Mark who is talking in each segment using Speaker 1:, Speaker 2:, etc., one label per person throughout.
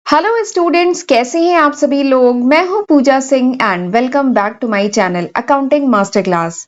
Speaker 1: Hello students, कैसे हैं आप सभी लोग। मैं हूं Pooja Singh and welcome back to my channel accounting master class.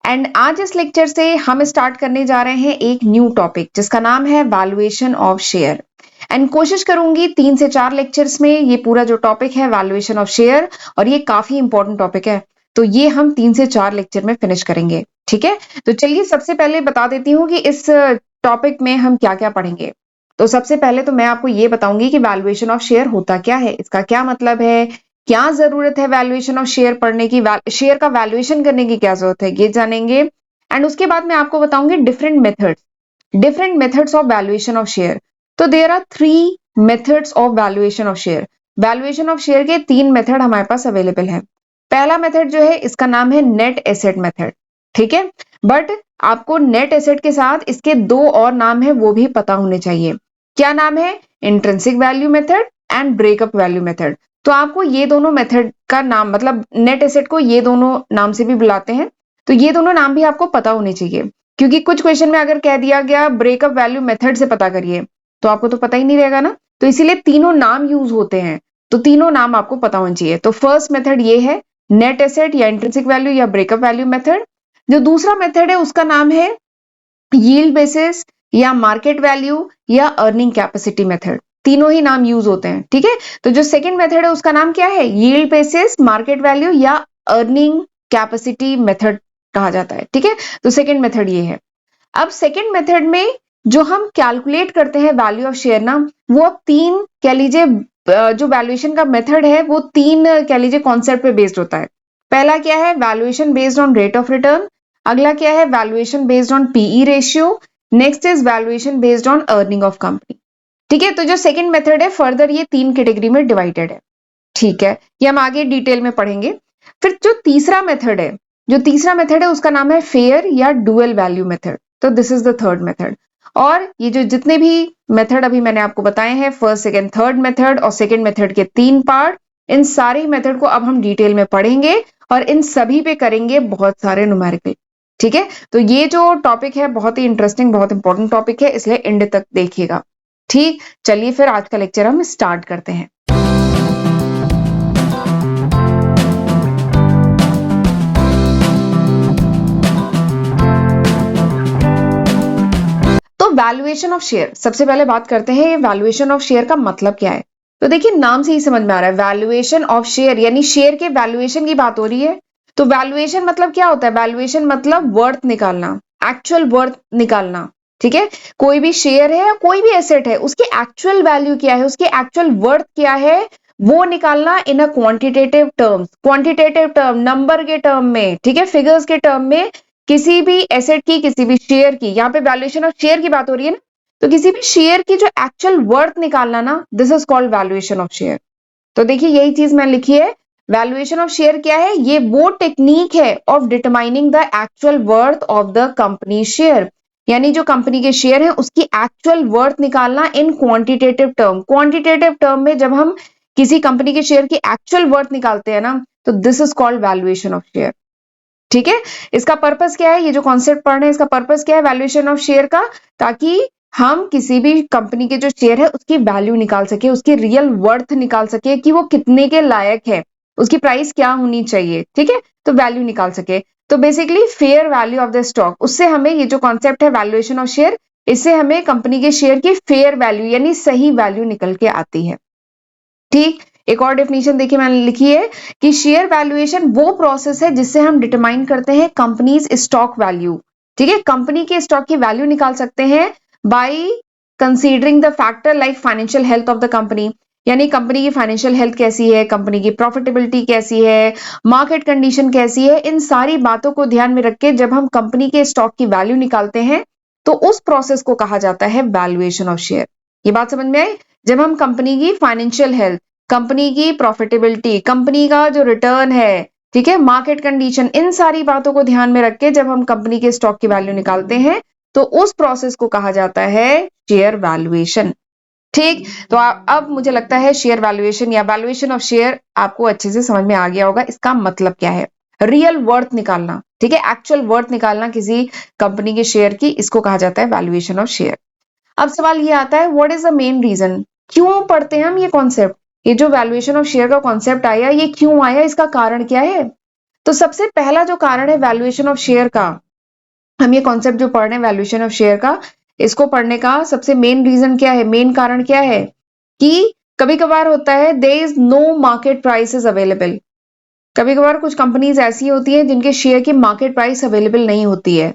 Speaker 1: And आज इस लेक्चर से हम स्टार्ट करने जा रहे हैं एक न्यू टॉपिक जिसका नाम है वैल्यूएशन ऑफ शेयर। एंड कोशिश करूंगी 3 से 4 लेक्चर्स में ये पूरा जो टॉपिक है वैल्यूएशन ऑफ शेयर, और ये काफी इंपॉर्टेंट टॉपिक है, तो ये हम 3 से 4 लेक्चर में फिनिश करेंगे। ठीक है, तो चलिए सबसे पहले बता देती हूँ कि इस टॉपिक में हम क्या क्या पढ़ेंगे। तो सबसे पहले तो मैं आपको ये बताऊंगी कि वैल्यूएशन ऑफ शेयर होता क्या है, इसका क्या मतलब है, क्या जरूरत है वैल्यूएशन ऑफ शेयर पढ़ने की, शेयर का वैल्यूएशन करने की क्या जरूरत है, ये जानेंगे। एंड उसके बाद मैं आपको बताऊंगी different methods of valuation of share. तो there are 3 methods of valuation of share. Valuation of share के 3 मेथड हमारे पास अवेलेबल है। पहला मेथड जो है इसका नाम है नेट एसेट मेथड। ठीक है, बट आपको नेट एसेट के साथ इसके 2 और नाम है वो भी पता होने चाहिए। क्या नाम है? Intrinsic value method and breakup value method. तो आपको ये दोनों मेथड का नाम, मतलब नेट एसेट को ये दोनों नाम से भी बुलाते हैं, तो ये दोनों नाम भी आपको पता होने चाहिए। क्योंकि कुछ क्वेश्चन में अगर कह दिया गया ब्रेकअप वैल्यू मेथड से पता करिए, तो आपको तो पता ही नहीं रहेगा ना। तो इसीलिए तीनों नाम यूज होते हैं, तो तीनों नाम आपको पता होने चाहिए। तो फर्स्ट मेथड ये है नेट एसेट या इंट्रिंसिक वैल्यू या ब्रेकअप वैल्यू मेथड। जो दूसरा मेथड है उसका नाम है यील्ड बेसिस या मार्केट वैल्यू या अर्निंग कैपेसिटी मेथड। तीनों ही नाम यूज होते हैं। ठीक है, तो जो सेकंड मेथड है उसका नाम क्या है? यील्ड बेसिस, मार्केट वैल्यू या अर्निंग कैपेसिटी मेथड कहा जाता है। ठीक है, तो सेकंड मेथड ये है। अब सेकंड मेथड में जो हम कैलकुलेट करते हैं वैल्यू ऑफ शेयर ना, वो अब 3 कह लीजिए, जो वैल्यूएशन का मेथड है वो 3 कह लीजिए कॉन्सेप्ट पे बेस्ड होता है। पहला क्या है? Valuation based on rate of return. अगला क्या है? Valuation based on PE ratio. Next is valuation based on earning of company. ठीक है, तो जो सेकंड मेथड है फर्दर ये 3 कैटेगरी में डिवाइडेड है। ठीक है, ये हम आगे डिटेल में पढ़ेंगे। फिर जो तीसरा मेथड है उसका नाम है फेयर या डुअल वैल्यू मेथड। तो this is the third method. और ये जो जितने भी मेथड अभी मैंने आपको बताए हैं, फर्स्ट सेकंड थर्ड मेथड और सेकंड मेथड के 3 पार्ट, इन सारे मेथड को अब हम डिटेल में पढ़ेंगे और इन सभी पे करेंगे बहुत सारे न्यूमेरिकल। ठीक है, तो ये जो टॉपिक है बहुत ही इंटरेस्टिंग, बहुत इंपॉर्टेंट टॉपिक है, इसलिए एंड तक देखिएगा। ठीक, चलिए फिर आज का लेक्चर हम स्टार्ट करते हैं। तो वैल्यूएशन ऑफ शेयर, सबसे पहले बात करते हैं वैल्यूएशन ऑफ शेयर का मतलब क्या है। तो देखिए नाम से ही समझ में आ रहा है, वैल्यूएशन ऑफ शेयर यानी शेयर के वैल्यूएशन की बात हो रही है। तो वैल्यूएशन मतलब क्या होता है? वैल्यूएशन मतलब वर्थ निकालना, एक्चुअल वर्थ निकालना। ठीक है, कोई भी शेयर है या कोई भी एसेट है, उसकी एक्चुअल वैल्यू क्या है, उसकी एक्चुअल वर्थ क्या है, वो निकालना in a quantitative terms. Quantitative term number के टर्म में, ठीक है, फिगर्स के टर्म में किसी भी एसेट की, किसी भी शेयर की, यहाँ पे वैल्यूएशन ऑफ शेयर की बात हो रही है ना, तो किसी भी शेयर की जो एक्चुअल वर्थ निकालना ना, this is called valuation of share. तो देखिए यही चीज मैं लिखी है, वैल्यूएशन ऑफ शेयर क्या है? ये वो टेक्निक है of determining the actual worth of the company share, यानी जो कंपनी के शेयर है उसकी एक्चुअल वर्थ निकालना इन क्वांटिटेटिव टर्म। क्वांटिटेटिव टर्म में जब हम किसी कंपनी के शेयर की एक्चुअल वर्थ निकालते हैं ना, तो this is called valuation of share. ठीक है, इसका पर्पस क्या है? ये जो कॉन्सेप्ट पढ़ रहे हैं इसका पर्पस क्या है वैल्यूएशन ऑफ शेयर का? ताकि हम किसी भी कंपनी के जो शेयर है उसकी वैल्यू निकाल सके, उसकी रियल वर्थ निकाल सके कि वो कितने के लायक है, उसकी प्राइस क्या होनी चाहिए। ठीक है, तो वैल्यू निकाल सके। तो basically fair value of the stock, उससे हमें ये जो कॉन्सेप्ट है वैल्यूएशन ऑफ शेयर, इससे हमें कंपनी के शेयर की फेयर वैल्यू यानी सही वैल्यू निकल के आती है। ठीक, एक और डेफिनेशन देखिए मैंने लिखी है कि शेयर वैल्यूएशन वो प्रोसेस है जिससे हम डिटरमाइन करते हैं कंपनीज स्टॉक वैल्यू। ठीक है, कंपनी के स्टॉक की वैल्यू निकाल सकते हैं by considering the factor like financial health of the company, यानी कंपनी की फाइनेंशियल हेल्थ कैसी है, कंपनी की प्रॉफिटेबिलिटी कैसी है, मार्केट कंडीशन कैसी है, इन सारी बातों को ध्यान में रख के जब हम कंपनी के स्टॉक की वैल्यू निकालते हैं तो उस प्रोसेस को कहा जाता है वैल्यूएशन ऑफ शेयर। ये बात समझ में आई? जब हम कंपनी की फाइनेंशियल हेल्थ, कंपनी की प्रॉफिटेबिलिटी, कंपनी का जो रिटर्न है, ठीक है, मार्केट कंडीशन, इन सारी बातों को ध्यान में रख के जब हम कंपनी के स्टॉक की वैल्यू निकालते हैं तो उस प्रोसेस को कहा जाता है शेयर वैल्यूएशन। ठीक, तो अब मुझे लगता है शेयर वैल्यूएशन या वैल्यूएशन ऑफ शेयर आपको अच्छे से समझ में आ गया होगा। इसका मतलब क्या है? रियल वर्थ निकालना, ठीक है, एक्चुअल वर्थ निकालना किसी कंपनी के शेयर की, इसको कहा जाता है वैल्यूएशन ऑफ शेयर। अब सवाल ये आता है what is the main reason, क्यों पढ़ते हैं हम ये कॉन्सेप्ट, ये जो वैल्यूएशन ऑफ शेयर का कॉन्सेप्ट आया ये क्यों आया, इसका कारण क्या है। तो सबसे पहला जो कारण है वैल्यूएशन ऑफ शेयर का, हम ये कॉन्सेप्ट जो पढ़ रहे हैं वैल्यूएशन ऑफ शेयर का, इसको पढ़ने का सबसे मेन रीजन क्या है, मेन कारण क्या है कि कभी कभार होता है there is no market price is available. कभी कभार कुछ कंपनीज ऐसी होती हैं जिनके शेयर की मार्केट प्राइस अवेलेबल नहीं होती है।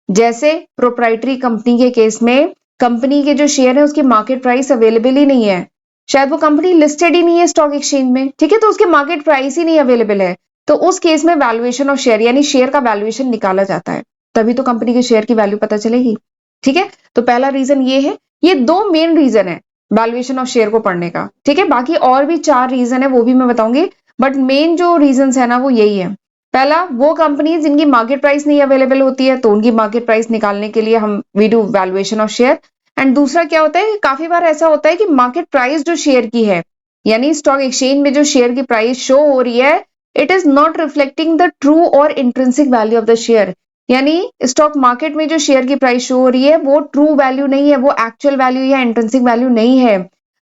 Speaker 1: जैसे प्रोप्राइटरी कंपनी के केस में कंपनी के जो शेयर है उसकी मार्केट प्राइस अवेलेबल ही नहीं है, शायद वो कंपनी लिस्टेड ही नहीं है स्टॉक एक्सचेंज में, ठीक है, तो उसके मार्केट प्राइस ही नहीं अवेलेबल है। तो उस केस में वैल्यूएशन ऑफ शेयर यानी शेयर का वैल्यूएशन निकाला जाता है, तभी तो कंपनी के शेयर की वैल्यू पता चलेगी। ठीक है, तो पहला रीजन ये है, ये दो मेन रीजन है वैल्यूएशन ऑफ शेयर को पढ़ने का। ठीक है, बाकी और भी 4 रीजन है वो भी मैं बताऊंगी, बट मेन जो रीजन है ना वो यही है। पहला, वो कंपनी जिनकी मार्केट प्राइस नहीं अवेलेबल होती है तो उनकी मार्केट प्राइस निकालने के लिए हम we do valuation of share. And दूसरा क्या होता है, काफी बार ऐसा होता है कि मार्केट प्राइस जो शेयर की है यानी स्टॉक एक्सचेंज में जो शेयर की प्राइस शो हो रही है, it is not reflecting the true और intrinsic value of the share. यानी स्टॉक मार्केट में जो शेयर की प्राइस शो हो रही है वो ट्रू वैल्यू नहीं है, वो एक्चुअल वैल्यू या इंट्रिंसिक वैल्यू नहीं है।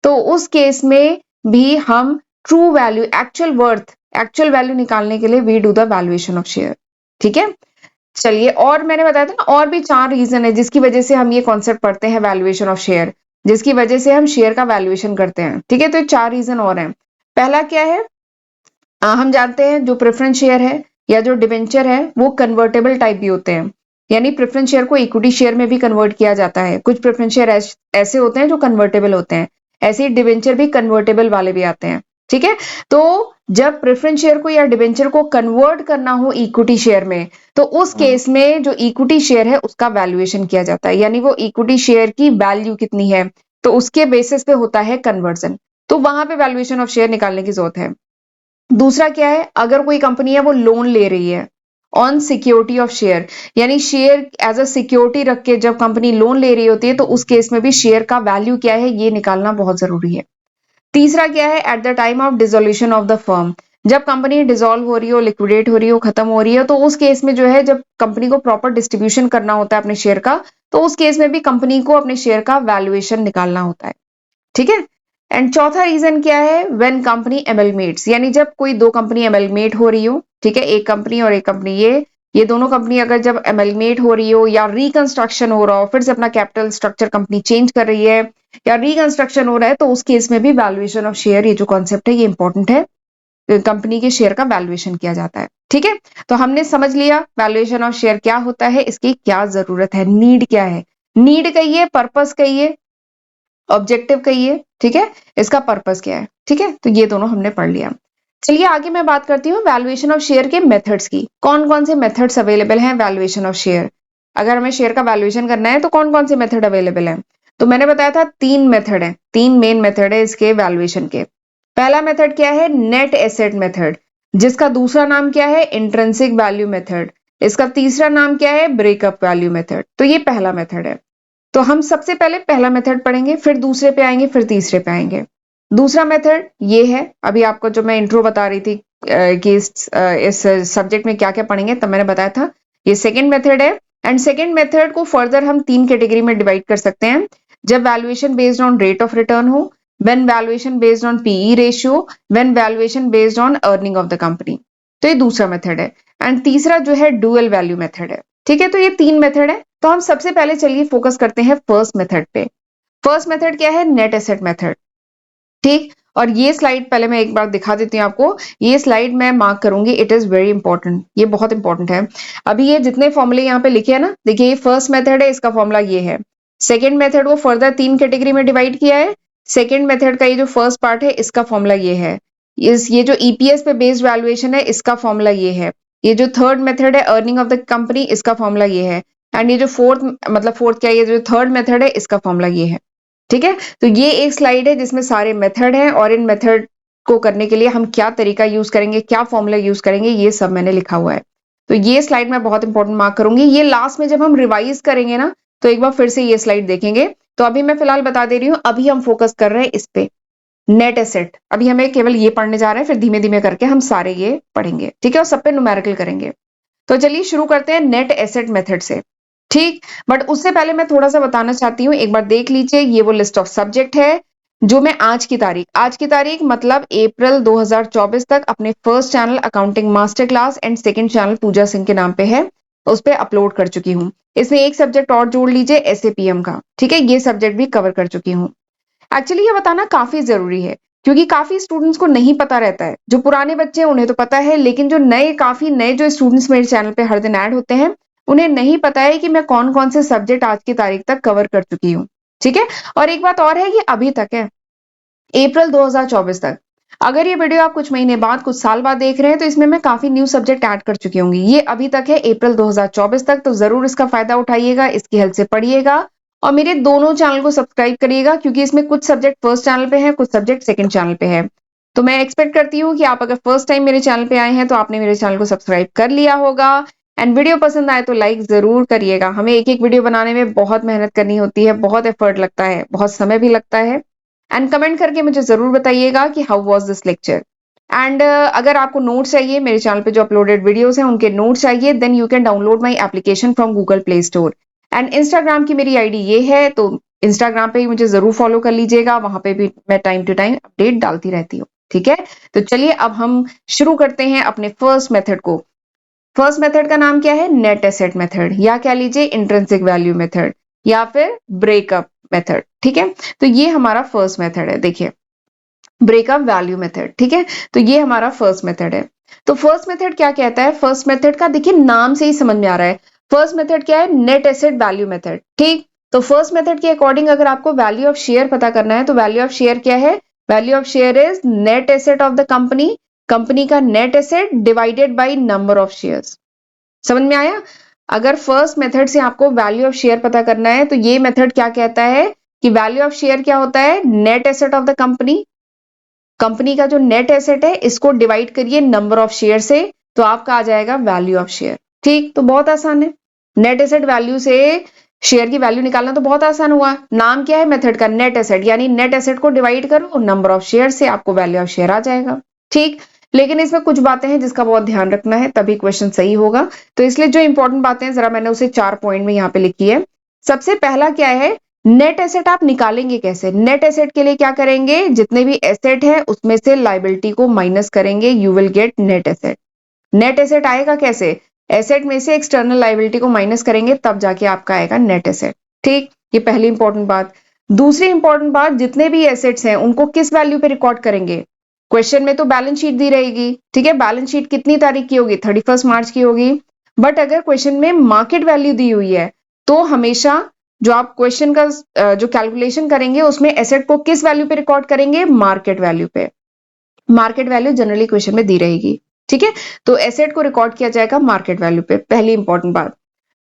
Speaker 1: तो उस केस में भी हम true value, actual worth, actual value निकालने के लिए we do the valuation of share. ठीक है, चलिए, और मैंने बताया था ना और भी 4 रीजन है जिसकी वजह से हम ये कॉन्सेप्ट पढ़ते हैं वैल्यूएशन ऑफ शेयर, जिसकी वजह से हम शेयर का वैल्यूएशन करते हैं। ठीक है, तो 4 रीजन और हैं। पहला क्या है, हम जानते हैं जो प्रेफरेंस शेयर है या जो डिवेंचर है वो कन्वर्टेबल टाइप भी होते हैं, यानी प्रेफरेंस शेयर को इक्विटी शेयर में भी कन्वर्ट किया जाता है। कुछ प्रेफरेंस शेयर ऐसे होते हैं जो कन्वर्टेबल होते हैं, ऐसे ही डिवेंचर भी कन्वर्टेबल वाले भी आते हैं। ठीक है, तो जब प्रेफरेंस शेयर को या डिवेंचर को कन्वर्ट करना हो इक्विटी शेयर में, तो उस केस में जो इक्विटी शेयर है उसका वैल्यूएशन किया जाता है, यानी वो इक्विटी शेयर की वैल्यू कितनी है तो उसके बेसिस पे होता है कन्वर्जन, तो वहां पे वैल्यूएशन ऑफ शेयर निकालने की जरूरत है। दूसरा क्या है, अगर कोई कंपनी है वो लोन ले रही है ऑन सिक्योरिटी ऑफ शेयर, यानी शेयर एज अ सिक्योरिटी रख के जब कंपनी लोन ले रही होती है तो उस केस में भी शेयर का वैल्यू क्या है ये निकालना बहुत जरूरी है। तीसरा क्या है, at the time of dissolution of the firm, जब कंपनी डिसॉल्व हो रही हो, लिक्विडेट हो रही हो, खत्म हो रही है, तो उस केस में जो है जब कंपनी को प्रॉपर डिस्ट्रीब्यूशन करना होता है अपने शेयर का, तो उस केस में भी कंपनी को अपने शेयर का वैल्यूएशन निकालना होता है। ठीक है, एंड चौथा रीजन क्या है, व्हेन कंपनी एमलमेट्स, यानी जब कोई दो कंपनी एमलमेट हो रही हो, ठीक है, एक कंपनी और एक कंपनी, ये दोनों कंपनी अगर जब एमलमेट हो रही हो या रिकंस्ट्रक्शन हो रहा हो, फिर से अपना कैपिटल स्ट्रक्चर कंपनी चेंज कर रही है या रिकंस्ट्रक्शन हो रहा है, तो उस केस में भी वैल्यूएशन ऑफ शेयर ये जो कॉन्सेप्ट है ये इंपॉर्टेंट है, कंपनी के शेयर का वैल्यूएशन किया जाता है। ठीक है, तो हमने समझ लिया वैल्यूएशन ऑफ शेयर क्या होता है, इसकी क्या जरूरत है, नीड क्या है, नीड कहिए, पर्पस कहिए, ऑब्जेक्टिव कहिए। ठीक है, इसका पर्पस क्या है। ठीक है, तो ये दोनों हमने पढ़ लिया। चलिए आगे मैं बात करती हूँ वैल्यूएशन ऑफ शेयर के मेथड्स की, कौन कौन से मेथड्स अवेलेबल हैं वैल्यूएशन ऑफ शेयर। अगर हमें शेयर का वैल्यूएशन करना है तो कौन कौन से मेथड अवेलेबल है, तो मैंने बताया था 3 मेथड है, 3 मेन मेथड है इसके वैल्यूएशन के। पहला मेथड क्या है, नेट एसेट मेथड, जिसका दूसरा नाम क्या है, इंट्रिंसिक वैल्यू मेथड, इसका तीसरा नाम क्या है, ब्रेकअप वैल्यू मेथड। तो ये पहला मेथड है, तो हम सबसे पहले पहला मेथड पढ़ेंगे, फिर दूसरे पे आएंगे, फिर तीसरे पे आएंगे। दूसरा मेथड ये है, अभी आपको जो मैं इंट्रो बता रही थी कि इस सब्जेक्ट में क्या क्या पढ़ेंगे तब मैंने बताया था, ये सेकंड मेथड है। एंड सेकंड मेथड को फर्दर हम 3 कैटेगरी में डिवाइड कर सकते हैं, जब valuation based on rate of return हो, when valuation based on PE ratio, when valuation based on earning of the company. तो ये दूसरा मेथड है। एंड तीसरा जो है डुअल वैल्यू मेथड है। ठीक है, तो ये 3 मेथड है, तो हम सबसे पहले चलिए फोकस करते हैं फर्स्ट मेथड पे। फर्स्ट मेथड क्या है, नेट एसेट मेथड। ठीक, और ये स्लाइड पहले मैं एक बार दिखा देती हूँ आपको, ये स्लाइड मैं मार्क करूंगी, इट इज वेरी इंपॉर्टेंट, ये बहुत इंपॉर्टेंट है। अभी ये जितने फॉर्मूले यहाँ पे लिखे हैं ना, देखिए ये फर्स्ट मेथड है, इसका फॉर्मूला ये है। सेकेंड मेथड को फर्दर 3 कैटेगरी में डिवाइड किया है, सेकेंड मेथड का ये जो फर्स्ट पार्ट है इसका फॉर्मूला ये है। ये जो ईपीएस पे बेस्ड वैल्यूएशन है इसका फॉर्मूला ये है। ये जो थर्ड मेथड है अर्निंग ऑफ द कंपनी, इसका फॉर्मूला ये है। एंड ये जो फोर्थ क्या, ये जो थर्ड मेथड है इसका फॉर्मूला ये है। ठीक है, तो ये एक स्लाइड है जिसमें सारे मेथड हैं और इन मेथड को करने के लिए हम क्या तरीका यूज करेंगे, क्या फॉर्मूला यूज करेंगे, ये सब मैंने लिखा हुआ है। तो ये स्लाइड मैं बहुत इंपॉर्टेंट मार्क करूंगी, ये लास्ट में जब हम रिवाइज करेंगे ना तो एक बार फिर से ये स्लाइड देखेंगे। तो अभी मैं फिलहाल बता दे रही हूँ, अभी हम फोकस कर रहे हैं इस पे, नेट एसेट। अभी हमें केवल ये पढ़ने जा रहे हैं, फिर धीमे धीमे करके हम सारे ये पढ़ेंगे। ठीक है, और सब पे न्यूमेरिकल करेंगे। तो चलिए शुरू करते हैं नेट एसेट मेथड से। ठीक, बट उससे पहले मैं थोड़ा सा बताना चाहती हूँ, एक बार देख लीजिए, ये वो लिस्ट ऑफ सब्जेक्ट है। जो मैं आज की तारीख मतलब अप्रैल 2024 तक अपने first channel accounting master class and second channel Pooja Singh के नाम पे है, उस पे अपलोड कर चुकी हूँ। इसमें एक सब्जेक्ट और जोड़ लीजिए एसएपीएम का, ठीक है, ये सब्जेक्ट भी कवर कर चुकी हूँ। एक्चुअली ये बताना काफी जरूरी है क्योंकि काफी स्टूडेंट्स को नहीं पता रहता है। जो पुराने बच्चे हैं उन्हें तो पता है, लेकिन जो काफी नए जो स्टूडेंट्स मेरे चैनल पे हर दिन ऐड होते हैं, उन्हें नहीं पता है कि मैं कौन कौन से सब्जेक्ट आज की तारीख तक कवर कर चुकी हूँ। ठीक है, और एक बात और है, ये अभी तक है, अप्रैल 2024 तक। अगर ये वीडियो आप कुछ महीने बाद, कुछ साल बाद देख रहे हैं तो इसमें मैं काफी न्यू सब्जेक्ट ऐड कर चुकी होंगी। ये अभी तक है अप्रैल 2024 तक, तो जरूर इसका फायदा उठाइएगा, इसकी हेल्प से पढ़िएगा और मेरे दोनों चैनल को सब्सक्राइब करिएगा क्योंकि इसमें कुछ सब्जेक्ट फर्स्ट चैनल पे है, कुछ सब्जेक्ट सेकंड चैनल पे है। तो मैं एक्सपेक्ट करती हूँ कि आप अगर फर्स्ट टाइम मेरे चैनल पे आए हैं तो आपने मेरे चैनल को सब्सक्राइब कर लिया होगा। एंड वीडियो पसंद आए तो लाइक जरूर करिएगा। हमें एक एक वीडियो बनाने में बहुत मेहनत करनी होती है, बहुत एफर्ट लगता है, बहुत समय भी लगता है। एंड कमेंट करके मुझे जरूर बताइएगा कि how was this lecture. And अगर आपको नोट्स चाहिए, मेरे चैनल पे जो अपलोडेड वीडियोस हैं उनके नोट्स चाहिए, then you can download my application from Google Play Store. And Instagram की मेरी आईडी ये है, तो इंस्टाग्राम पे ही मुझे जरूर फॉलो कर लीजिएगा, वहां पे भी मैं टाइम टू टाइम अपडेट डालती रहती हूँ। ठीक है, तो चलिए अब हम शुरू करते हैं अपने फर्स्ट मेथड को। फर्स्ट मेथड का नाम क्या है? नेट एसेट मेथड, या कह लीजिए इंट्रिंसिक वैल्यू मेथड, या फिर ब्रेकअप मेथड। ठीक है, तो ये हमारा फर्स्ट मेथड है। देखिए, ब्रेकअप वैल्यू मेथड, ठीक है, तो ये हमारा फर्स्ट मेथड है। तो फर्स्ट मेथड क्या कहता है? फर्स्ट मेथड का देखिए नाम से ही समझ में आ रहा है। फर्स्ट मेथड क्या है? Net asset value method. ठीक, तो फर्स्ट मेथड के अकॉर्डिंग अगर आपको वैल्यू ऑफ शेयर पता करना है तो वैल्यू ऑफ शेयर क्या है? Value of share is net asset of the company, company का net asset divided by number of shares. समझ में आया? अगर फर्स्ट मेथड से आपको वैल्यू ऑफ शेयर पता करना है तो ये मेथड क्या कहता है कि वैल्यू ऑफ शेयर क्या होता है? Net asset of the company, company का जो नेट एसेट है इसको डिवाइड करिए नंबर ऑफ शेयर से, तो आपका आ जाएगा वैल्यू ऑफ शेयर। ठीक, तो बहुत आसान है, नेट एसेट वैल्यू से शेयर की वैल्यू निकालना तो बहुत आसान हुआ। नाम क्या है मेथड का? नेट एसेट, यानी नेट एसेट को डिवाइड करो नंबर ऑफ शेयर से, आपको वैल्यू ऑफ शेयर आ जाएगा। ठीक, लेकिन इसमें कुछ बातें हैं जिसका बहुत ध्यान रखना है, तभी क्वेश्चन सही होगा। तो इसलिए जो इंपॉर्टेंट बातें हैं जरा मैंने उसे 4 पॉइंट में यहाँ पे लिखी है। सबसे पहला क्या है? नेट एसेट आप निकालेंगे कैसे? नेट एसेट के लिए क्या करेंगे? जितने भी एसेट है उसमें से लायबिलिटी को माइनस करेंगे, you will get net asset. Net asset आएगा कैसे? एसेट में से एक्सटर्नल लायबिलिटी को माइनस करेंगे तब जाके आपका आएगा नेट एसेट। ठीक, ये पहली इंपॉर्टेंट बात। दूसरी इंपॉर्टेंट बात, जितने भी एसेट्स हैं उनको किस वैल्यू पे रिकॉर्ड करेंगे? क्वेश्चन में तो बैलेंस शीट दी रहेगी, ठीक है, बैलेंस शीट कितनी तारीख की होगी? 31 मार्च की होगी। बट अगर क्वेश्चन में मार्केट वैल्यू दी हुई है तो हमेशा जो आप क्वेश्चन का जो कैलकुलेशन करेंगे उसमें एसेट को किस वैल्यू पे रिकॉर्ड करेंगे? मार्केट वैल्यू पे। मार्केट वैल्यू जनरली क्वेश्चन में दी रहेगी, ठीक है, तो एसेट को रिकॉर्ड किया जाएगा मार्केट वैल्यू पे, पहली इंपॉर्टेंट बात।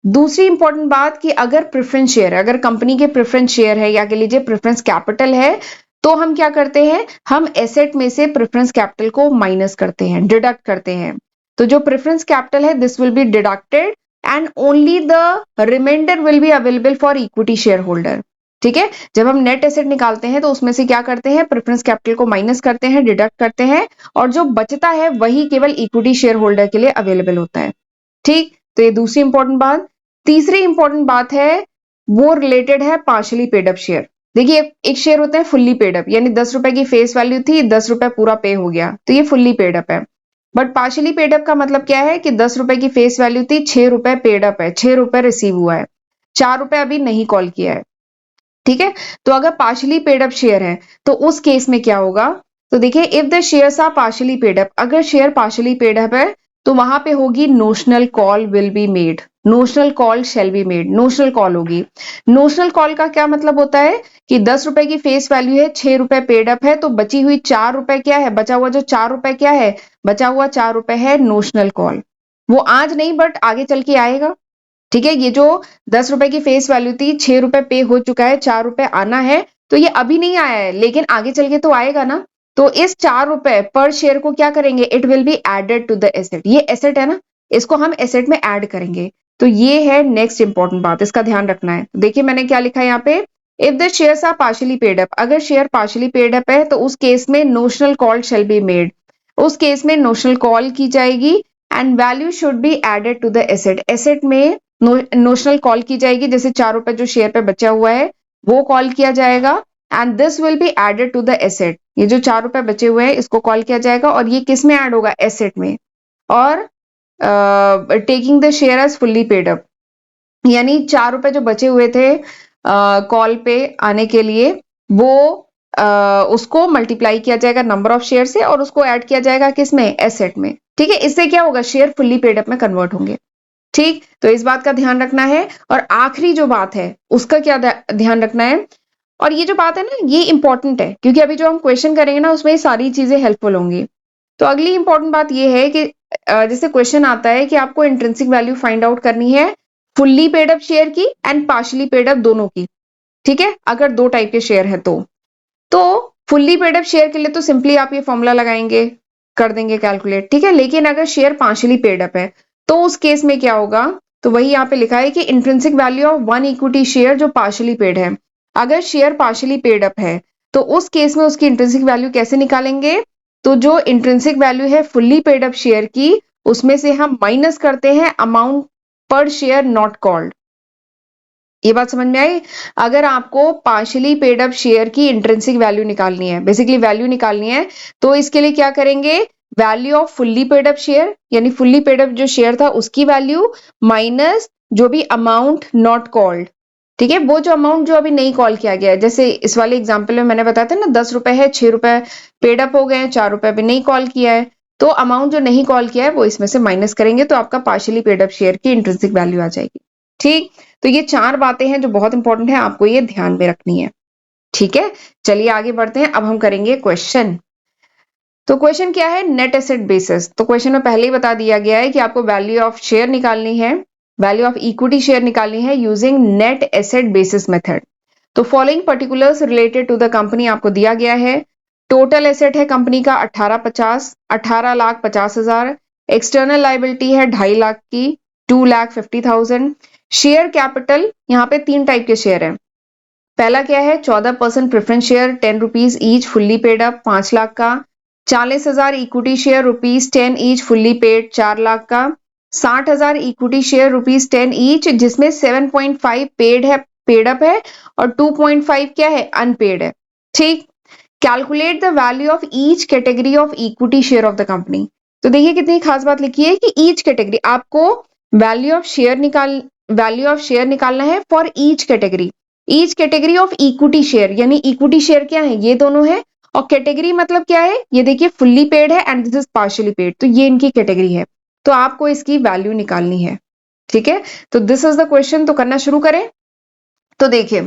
Speaker 1: दूसरी इंपॉर्टेंट बात कि अगर प्रेफरेंस शेयर है, अगर कंपनी के प्रेफरेंस शेयर है या कह लीजिए प्रेफरेंस कैपिटल है, तो हम क्या करते हैं? हम एसेट में से प्रेफरेंस कैपिटल को माइनस करते हैं, डिडक्ट करते हैं। तो जो प्रेफरेंस कैपिटल है this will be deducted and only the reminder will be available for equity share holder. ठीक है, जब हम नेट एसेट निकालते हैं तो उसमें से क्या करते हैं? प्रेफरेंस कैपिटल को माइनस करते हैं, डिडक्ट करते हैं, और जो बचता है वही केवल इक्विटी शेयर होल्डर के लिए अवेलेबल होता है। ठीक, तो ये दूसरी इंपॉर्टेंट बात। तीसरी इंपॉर्टेंट बात है वो रिलेटेड है पार्शली पेड अप शेयर। देखिए, एक शेयर होता है फुल्ली पेड अप, यानी 10 रुपए की फेस वैल्यू थी, 10 रुपए पूरा पे हो गया, तो ये फुल्ली पेड अप है। बट पार्शली पेड अप का मतलब क्या है कि 10 रुपए की फेस वैल्यू थी, 6 रुपए पेड अप है, 6 रुपए रिसीव हुआ है, 4 रुपए अभी नहीं कॉल किया है। ठीक है, तो अगर पार्शली पेड अप शेयर है तो उस केस में क्या होगा? तो देखिए, if the shares are partially paid up, अगर शेयर पार्शली पेड अप है तो वहां पे होगी notional call will be made, notional call shall be made, notional call होगी। नोशनल कॉल का क्या मतलब होता है कि 10 रुपए की फेस वैल्यू है, 6 रुपए पेड अप है, तो बची हुई 4 रुपए क्या है? बचा हुआ जो 4 रुपए क्या है? बचा हुआ 4 रुपए है नोशनल कॉल। वो आज नहीं बट आगे चल के आएगा। ठीक है, ये जो 10 रुपए की फेस वैल्यू थी, 6 रुपए पे हो चुका है, 4 रुपए आना है, तो ये अभी नहीं आया है लेकिन आगे चल के तो आएगा ना। तो इस 4 रुपए पर शेयर को क्या करेंगे? It will be added to the asset. ये एसेट है ना, इसको हम एसेट में ऐड करेंगे। तो ये है नेक्स्ट इंपॉर्टेंट बात, इसका ध्यान रखना है। देखिए मैंने क्या लिखा है यहाँ पे, if the shares are partially paid up, अगर शेयर पार्शली पेड अप है तो उस केस में notional call shall be made, उस केस में नोशनल कॉल की जाएगी and value should be added to the asset. Asset में नोशनल कॉल की जाएगी, जैसे 4 रुपए जो शेयर पे बचा हुआ है वो कॉल किया जाएगा and this will be added to the asset. ये जो 4 रुपए बचे हुए हैं इसको कॉल किया जाएगा और ये किस में ऐड होगा, एसेट में। और taking the share as fully paid up, यानी 4 रुपए जो बचे हुए थे कॉल पे आने के लिए, वो उसको मल्टीप्लाई किया जाएगा नंबर ऑफ शेयर से और उसको ऐड किया जाएगा किसमें, एसेट में। ठीक है, इससे क्या होगा, शेयर फुल्ली पेड अप में कन्वर्ट होंगे। ठीक, तो इस बात का ध्यान रखना है। और आखिरी जो बात है उसका क्या ध्यान रखना है, और ये जो बात है ना ये इंपॉर्टेंट है, क्योंकि अभी जो हम क्वेश्चन करेंगे ना उसमें ये सारी चीजें हेल्पफुल होंगी। तो अगली इंपॉर्टेंट बात ये है कि जैसे क्वेश्चन आता है कि आपको इंट्रिंसिक वैल्यू फाइंड आउट करनी है फुल्ली पेड अप शेयर की एंड पार्शली पेड अप दोनों की। ठीक है, अगर दो टाइप के शेयर है तो फुल्ली पेड अप शेयर के लिए तो सिंपली आप ये फॉर्मूला लगाएंगे, कर देंगे कैलकुलेट। ठीक है, लेकिन अगर शेयर पार्शली पेड अप है तो उस केस में क्या होगा, तो वही यहाँ पे लिखा है कि intrinsic value of one equity share जो पार्शली पेड है। अगर शेयर पार्शली पेड अप है तो उस केस में उसकी इंट्रिंसिक वैल्यू कैसे निकालेंगे, तो जो इंट्रिंसिक वैल्यू है फुल्ली पेड अप शेयर की, उसमें से हम माइनस करते हैं अमाउंट पर शेयर नॉट कॉल्ड। ये बात समझ में आई। अगर आपको पार्शली पेड अप शेयर की इंट्रिंसिक वैल्यू निकालनी है, बेसिकली वैल्यू निकालनी है, तो इसके लिए क्या करेंगे, value off fully paid up share, यानी फुल्ली पेड अप जो शेयर था उसकी वैल्यू माइनस जो भी अमाउंट नॉट कॉल्ड। ठीक है, वो जो अमाउंट जो अभी नहीं कॉल किया गया है, जैसे इस वाले एग्जाम्पल में मैंने बताया था ना 10 रुपए है, 6 रुपए पेड अप हो गए हैं, 4 रुपए अभी नहीं कॉल किया है, तो अमाउंट जो नहीं कॉल किया है वो इसमें से माइनस करेंगे तो आपका पार्शली पेड अप शेयर की इंट्रिंसिक वैल्यू आ जाएगी। ठीक, तो ये 4 बातें हैं जो बहुत इंपॉर्टेंट है, आपको ये ध्यान में रखनी है। ठीक है, चलिए आगे बढ़ते हैं। अब हम करेंगे क्वेश्चन। तो क्वेश्चन क्या है, नेट एसेट बेसिस। तो क्वेश्चन में पहले ही बता दिया गया है कि आपको वैल्यू ऑफ शेयर निकालनी है, वैल्यू ऑफ इक्विटी शेयर निकालनी है using net asset basis method. तो following particulars related to the company आपको दिया गया है। टोटल एसेट है कंपनी का 18,50,000। एक्सटर्नल लाइबिलिटी है 2.5 लाख की, 2,50,000। शेयर कैपिटल, यहाँ पे 3 टाइप के शेयर हैं। पहला क्या है, 14% preference share 10 rupees each fully paid up 5 lakh का। 40,000 equity share ₹10 each fully paid 4 lakh का। 60,000 इक्विटी शेयर ₹10 ईच जिसमें 7.5 पेड है, पेड अप है, और 2.5 क्या है, अनपेड है। ठीक, calculate the value of each category of equity share of the company. तो देखिए कितनी खास बात लिखी है कि ईच कैटेगरी, आपको वैल्यू ऑफ शेयर निकालना है for each category. Each category of equity share, यानी इक्विटी शेयर क्या है, ये दोनों है, और कैटेगरी मतलब क्या है, ये देखिए फुल्ली पेड है and this is partially paid, तो ये इनकी कैटेगरी है, तो आपको इसकी वैल्यू निकालनी है। ठीक है, तो दिस इज द क्वेश्चन। तो करना शुरू करें। तो देखिए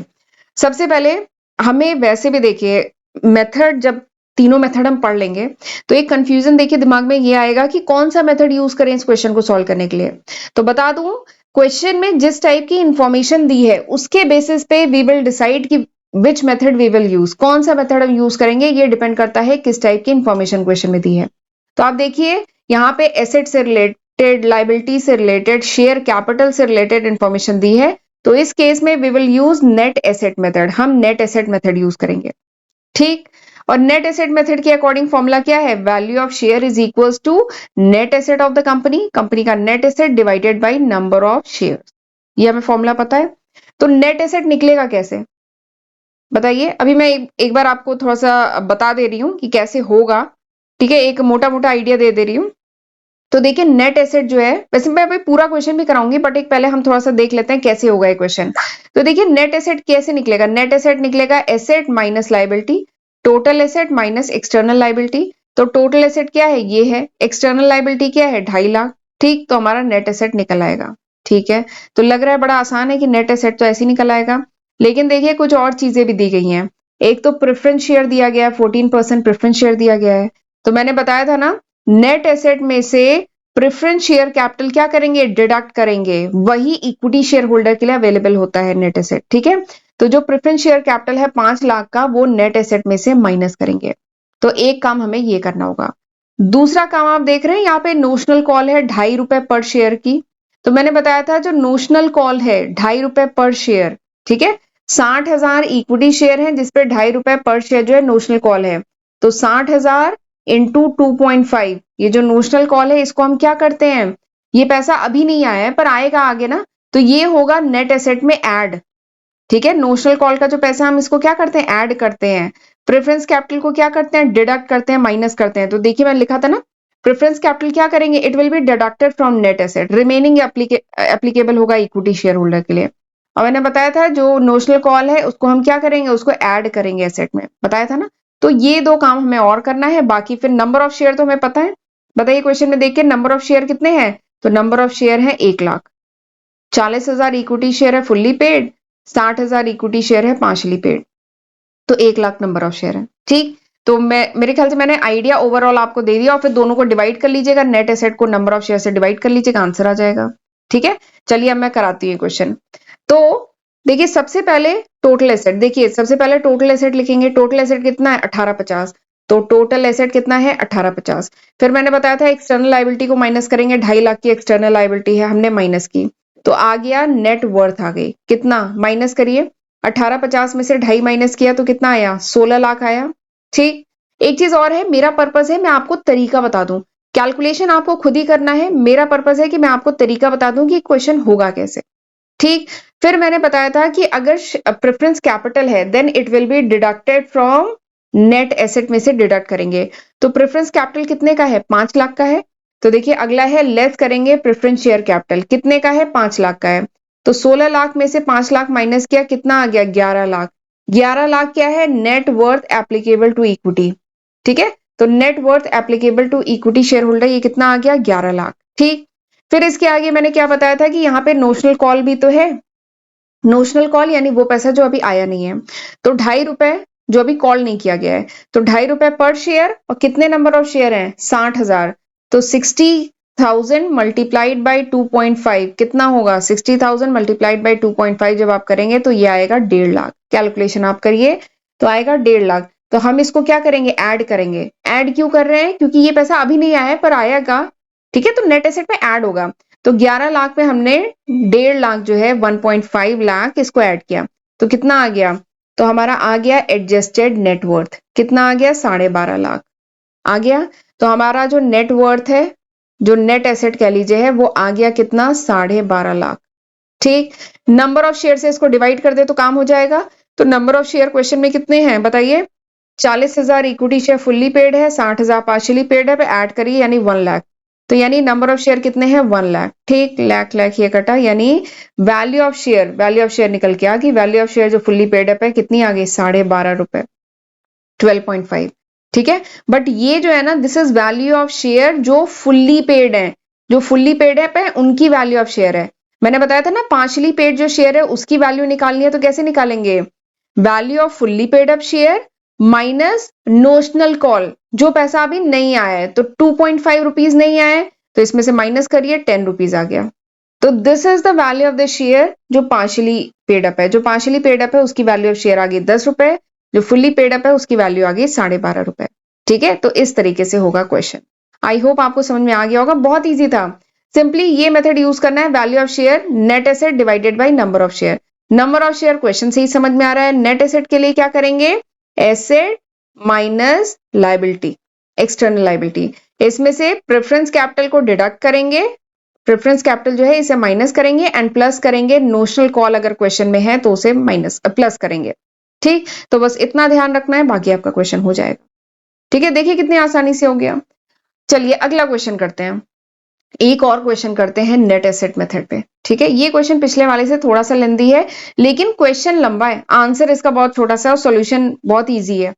Speaker 1: सबसे पहले हमें वैसे भी देखिए मेथड, जब तीनों मेथड हम पढ़ लेंगे तो एक कंफ्यूजन देखिए दिमाग में ये आएगा कि कौन सा मेथड यूज करें इस क्वेश्चन को सॉल्व करने के लिए। तो बता दूं, क्वेश्चन में जिस टाइप की इंफॉर्मेशन दी है उसके बेसिस पे वी विल डिसाइड कि which method we will use, कौन सा मेथड हम यूज करेंगे, ये डिपेंड करता है किस टाइप की इंफॉर्मेशन क्वेश्चन में दी है। तो आप देखिए यहाँ पे एसेट से रिलेटेड, लाइबिलिटी से रिलेटेड, शेयर कैपिटल से रिलेटेड इंफॉर्मेशन दी है, तो इस केस में we will use net asset method, हम नेट एसेट मेथड यूज करेंगे। ठीक, और नेट एसेट मेथड के अकॉर्डिंग फॉर्मूला क्या है, value of share is equals to net asset of the company, company का net asset divided by number of share. ये हमें फॉर्मूला पता है। तो नेट एसेट निकलेगा कैसे, बताइए। अभी मैं एक बार आपको थोड़ा सा बता दे रही हूं कि कैसे होगा। ठीक है, एक मोटा मोटा आइडिया दे रही हूं। तो देखिए नेट एसेट जो है, वैसे मैं अभी पूरा क्वेश्चन भी कराऊंगी, बट एक पहले हम थोड़ा सा देख लेते हैं कैसे होगा ये क्वेश्चन। तो देखिए नेट एसेट कैसे निकलेगा, नेट एसेट निकलेगा asset minus liability, total asset minus external liability. तो टोटल एसेट क्या है, ये है, एक्सटर्नल लाइबिलिटी क्या है, 2.5 लाख। ठीक, तो हमारा नेट एसेट निकल आएगा। ठीक है, तो लग रहा है बड़ा आसान है कि नेट एसेट तो ऐसे ही निकल आएगा, लेकिन देखिए कुछ और चीजें भी दी गई हैं। एक तो प्रेफरेंस शेयर दिया गया है, 14% प्रेफरेंस शेयर दिया गया है। तो मैंने बताया था ना, नेट एसेट में से प्रेफरेंस शेयर कैपिटल क्या करेंगे, डिडक्ट करेंगे, वही इक्विटी शेयर होल्डर के लिए अवेलेबल होता है नेट एसेट। ठीक है, तो जो प्रेफरेंस शेयर कैपिटल है 5 लाख का, वो नेट एसेट में से माइनस करेंगे। तो एक काम हमें ये करना होगा। दूसरा काम आप देख रहे हैं यहाँ पे नोशनल कॉल है 2.5 रुपए पर शेयर की। तो मैंने बताया था जो नोशनल कॉल है 2.5 रुपए पर शेयर, ठीक है, 60,000 इक्विटी शेयर है जिसपे 2.5 रुपए पर शेयर जो है नोशनल कॉल है। तो 60,000 इंटू 2.5, ये जो नोशनल कॉल है इसको हम क्या करते हैं, ये पैसा अभी नहीं आया है पर आएगा आगे ना, तो ये होगा नेट एसेट में ऐड। ठीक है, नोशनल कॉल का जो पैसा हम इसको क्या करते हैं, ऐड करते हैं। प्रेफरेंस कैपिटल को क्या करते हैं, डिडक्ट करते हैं, माइनस करते हैं। तो देखिए मैंने लिखा था ना, प्रेफरेंस कैपिटल क्या करेंगे, it will be deducted from net asset, remaining applicable होगा इक्विटी शेयर होल्डर के लिए। और मैंने बताया था जो नोशनल कॉल है उसको हम क्या करेंगे, उसको ऐड करेंगे एसेट में, बताया था ना। तो ये दो काम हमें और करना है, बाकी फिर नंबर ऑफ शेयर तो हमें पता है। बताइए क्वेश्चन में देख के नंबर ऑफ शेयर कितने हैं, तो नंबर ऑफ शेयर है 1,00,000। 40,000 इक्विटी शेयर है फुल्ली पेड, 60,000 इक्विटी शेयर है पार्शली पेड, तो 1,00,000 नंबर ऑफ शेयर है। ठीक, तो मैं मेरे ख्याल से मैंने आइडिया ओवरऑल आपको दे दिया, और फिर दोनों को डिवाइड कर लीजिएगा, नेट एसेट को नंबर ऑफ शेयर से डिवाइड कर लीजिएगा, आंसर आ जाएगा। ठीक है, चलिए अब मैं कराती हूँ क्वेश्चन। तो देखिए सबसे पहले टोटल एसेट, देखिए सबसे पहले टोटल एसेट लिखेंगे। टोटल एसेट कितना है, 1850। तो टोटल एसेट कितना है, 1850। फिर मैंने बताया था एक्सटर्नल लायबिलिटी को माइनस करेंगे, 2.5 लाख की एक्सटर्नल लायबिलिटी है, हमने माइनस की, तो आ गया नेट वर्थ आ गई। कितना, माइनस करिए, 1850 में से 2.5 माइनस किया तो कितना आया, 16 लाख आया। ठीक, एक चीज और है, मेरा पर्पस है मैं आपको तरीका बता दूं, कैलकुलेशन आपको खुद ही करना है, मेरा पर्पस है कि मैं आपको तरीका बता दूं कि क्वेश्चन होगा कैसे। ठीक, फिर मैंने बताया था कि अगर प्रेफरेंस कैपिटल है then it will be deducted from net asset में से डिडक्ट करेंगे। तो प्रेफरेंस कैपिटल कितने का है, 5 लाख का है। तो देखिए अगला है लेस करेंगे प्रेफरेंस शेयर कैपिटल, कितने का है, 5 लाख का है। तो 16 लाख में से 5 लाख माइनस किया, कितना आ गया, 11 लाख। 11 लाख क्या है, net worth applicable to equity. ठीक है, तो net worth applicable to equity share holder ये कितना आ गया, 11 लाख। ठीक, फिर इसके आगे मैंने क्या बताया था कि यहाँ पे नोशनल कॉल भी तो है, नोशनल कॉल यानी वो पैसा जो अभी आया नहीं है, तो 2.5 रुपए जो अभी कॉल नहीं किया गया है, तो 2.5 रुपए पर शेयर, और कितने नंबर ऑफ शेयर हैं, 60,000। तो 60,000 मल्टीप्लाइड बाई 2.5 कितना होगा, 60,000 मल्टीप्लाइड बाई 2.5 जब आप करेंगे तो ये आएगा 1.5 लाख। कैलकुलेशन आप करिए तो आएगा 1.5 लाख। तो हम इसको क्या करेंगे, ऐड करेंगे। ऐड क्यों कर रहे हैं, क्योंकि ये पैसा अभी नहीं आया है पर आएगा। ठीक है, तो नेट एसेट में ऐड होगा। तो 11 लाख में हमने 1.5 लाख जो है 1.5 लाख इसको ऐड किया, तो कितना आ गया, तो हमारा आ गया एडजस्टेड नेटवर्थ, कितना आ गया, 12.5 लाख आ गया। तो हमारा जो नेटवर्थ है, जो नेट एसेट कह लीजिए है, वो आ गया कितना, 12.5 लाख। ठीक, नंबर ऑफ शेयर से इसको डिवाइड कर दे तो काम हो जाएगा। तो नंबर ऑफ शेयर क्वेश्चन में कितने हैं बताइए, 40,000 इक्विटी शेयर फुल्ली पेड है, 60,000 पार्शियली पेड है, पे ऐड करिए यानी 1 लाख। तो यानी नंबर ऑफ शेयर कितने हैं, 1 लाख। ठीक, लाख लाख ये कटा, यानी value of share, value of share निकल के आ गई, वैल्यू ऑफ शेयर जो फुल्ली पेड अप है कितनी आ गई, 12.5 रुपए, 12.5। ठीक है, बट ये जो है ना, this is value of share जो फुल्ली पेड है, जो फुल्ली पेड है उनकी वैल्यू ऑफ शेयर है। मैंने बताया था ना पार्शली पेड जो शेयर है उसकी वैल्यू निकालनी है, तो कैसे निकालेंगे, value off fully paid up share minus notional call, जो पैसा अभी नहीं आया है, तो 2.5 रुपीज नहीं आया है, तो इसमें से माइनस करिए, 10 रुपीज आ गया। तो this is the value of the share जो पार्शली पेड अप है, जो पार्शली पेड अप है उसकी वैल्यू ऑफ शेयर आ गई 10 रुपए, जो फुल्ली पेड अप है उसकी वैल्यू आ गई 12.5 रुपए। ठीक है, तो इस तरीके से होगा क्वेश्चन। आई होप आपको समझ में आ गया होगा, बहुत ईजी था। सिंपली ये मेथड यूज करना है, value of share net asset divided by number of share. Number of share question से ही समझ में आ रहा है, नेट एसेट के लिए क्या करेंगे, asset minus liability, external liability, इसमें से प्रेफरेंस कैपिटल को डिडक्ट करेंगे, प्रेफरेंस कैपिटल जो है इसे माइनस करेंगे एंड प्लस करेंगे, नोशनल कॉल अगर क्वेश्चन में है तो उसे माइनस प्लस करेंगे। ठीक, तो बस इतना ध्यान रखना है, बाकी आपका क्वेश्चन हो जाएगा। ठीक है, देखिए कितनी आसानी से हो गया। चलिए अगला क्वेश्चन करते हैं, एक और क्वेश्चन करते हैं नेट एसेट मेथड पे। ठीक है, ये क्वेश्चन पिछले वाले से थोड़ा सा लेंदी है, लेकिन क्वेश्चन लंबा है, आंसर इसका बहुत छोटा सा और सॉल्यूशन बहुत इजी है।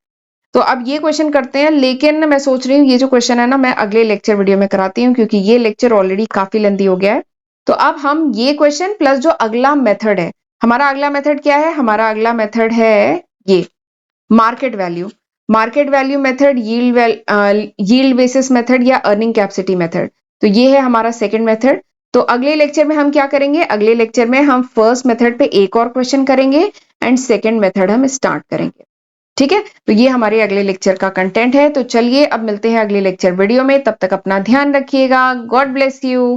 Speaker 1: तो अब ये क्वेश्चन करते हैं, लेकिन मैं सोच रही हूँ ये जो क्वेश्चन है ना मैं अगले लेक्चर वीडियो में कराती हूँ, क्योंकि ये लेक्चर ऑलरेडी काफी लेंदी हो गया है। तो अब हम ये क्वेश्चन प्लस जो अगला मेथड है, हमारा अगला मेथड क्या है, हमारा अगला मेथड है ये market value, market value method, yield basis method या अर्निंग कैपेसिटी मेथड। तो ये है हमारा सेकंड मेथड। तो अगले लेक्चर में हम क्या करेंगे, अगले लेक्चर में हम फर्स्ट मेथड पे एक और क्वेश्चन करेंगे एंड सेकंड मेथड हम स्टार्ट करेंगे। ठीक है, तो ये हमारे अगले लेक्चर का कंटेंट है। तो चलिए अब मिलते हैं अगले लेक्चर वीडियो में, तब तक अपना ध्यान रखिएगा, गॉड ब्लेस यू।